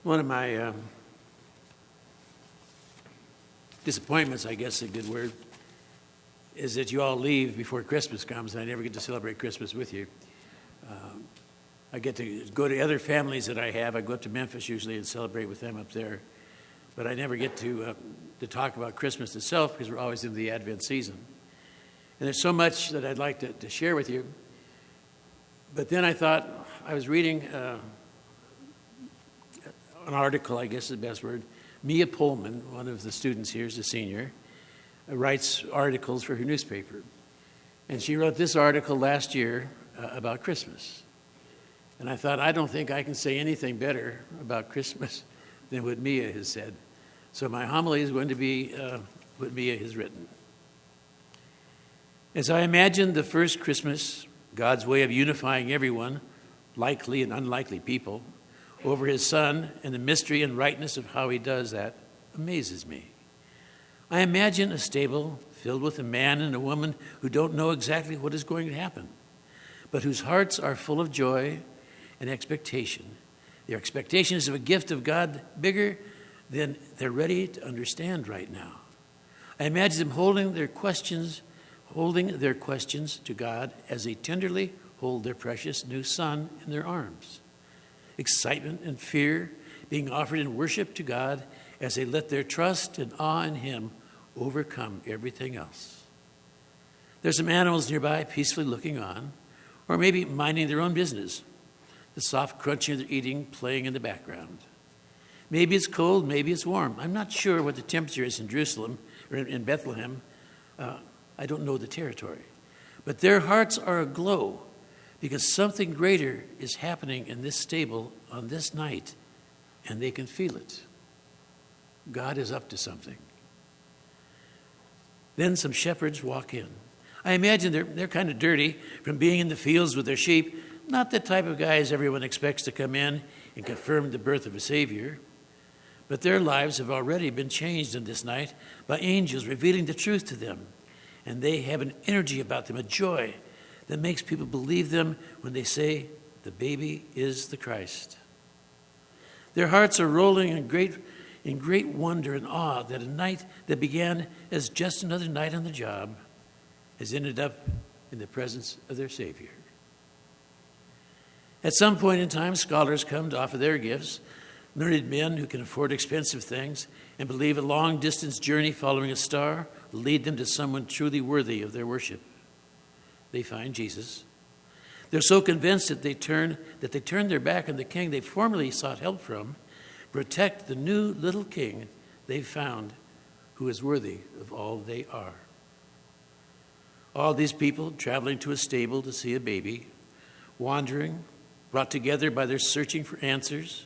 One of my disappointments, I guess is a good word, is that you all leave before Christmas comes, and I never get to celebrate Christmas with you. I get to go to other families that I have. I go up to Memphis usually and celebrate with them up there. But I never get to talk about Christmas itself because we're always in the Advent season. And there's so much that I'd like to share with you. But then I thought, I was reading an article, I guess is the best word. Mia Pullman, one of the students here, is a senior, writes articles for her newspaper. And she wrote this article last year about Christmas. And I thought, I don't think I can say anything better about Christmas than what Mia has said. So my homily is going to be what Mia has written. As I imagined the first Christmas, God's way of unifying everyone, likely and unlikely people, over his Son, and the mystery and rightness of how he does that amazes me. I imagine a stable filled with a man and a woman who don't know exactly what is going to happen, but whose hearts are full of joy and expectation. Their expectation is of a gift of God bigger than they're ready to understand right now. I imagine them holding their questions to God as they tenderly hold their precious new Son in their arms. Excitement and fear being offered in worship to God as they let their trust and awe in him overcome everything else. There's some animals nearby peacefully looking on, or maybe minding their own business. The soft crunching of their eating playing in the background. Maybe it's cold, maybe it's warm. I'm not sure what the temperature is in Jerusalem or in Bethlehem. I don't know the territory. But their hearts are aglow because something greater is happening in this stable on this night, and they can feel it. God is up to something. Then some shepherds walk in. I imagine they're kind of dirty from being in the fields with their sheep. Not the type of guys everyone expects to come in and confirm the birth of a Savior. But their lives have already been changed in this night by angels revealing the truth to them. And they have an energy about them, a joy that makes people believe them when they say, the baby is the Christ. Their hearts are rolling in great wonder and awe that a night that began as just another night on the job has ended up in the presence of their Savior. At some point in time, scholars come to offer their gifts, learned men who can afford expensive things and believe a long-distance journey following a star will lead them to someone truly worthy of their worship. They find Jesus. They're so convinced that they turn their back on the king they formerly sought help from, protect the new little king they've found who is worthy of all they are. All these people traveling to a stable to see a baby, wandering, brought together by their searching for answers,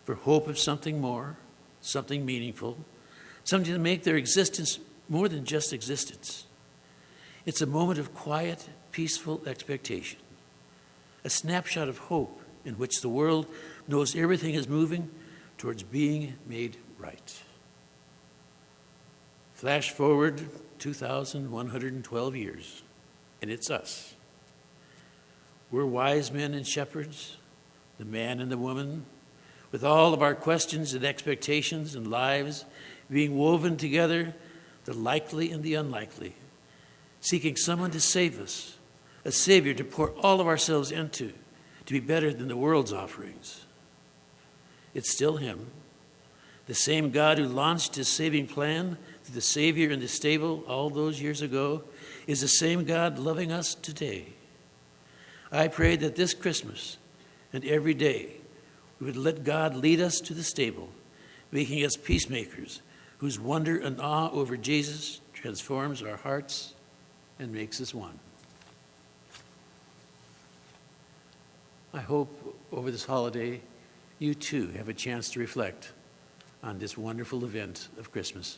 for hope of something more, something meaningful, something to make their existence more than just existence. It's a moment of quiet, peaceful expectation, a snapshot of hope in which the world knows everything is moving towards being made right. Flash forward 2,112 years, and it's us. We're wise men and shepherds, the man and the woman, with all of our questions and expectations and lives being woven together, the likely and the unlikely, seeking someone to save us, a Savior to pour all of ourselves into, to be better than the world's offerings. It's still him, the same God who launched his saving plan through the Savior in the stable all those years ago, is the same God loving us today. I pray that this Christmas and every day we would let God lead us to the stable, making us peacemakers whose wonder and awe over Jesus transforms our hearts and makes us one. I hope over this holiday you too have a chance to reflect on this wonderful event of Christmas.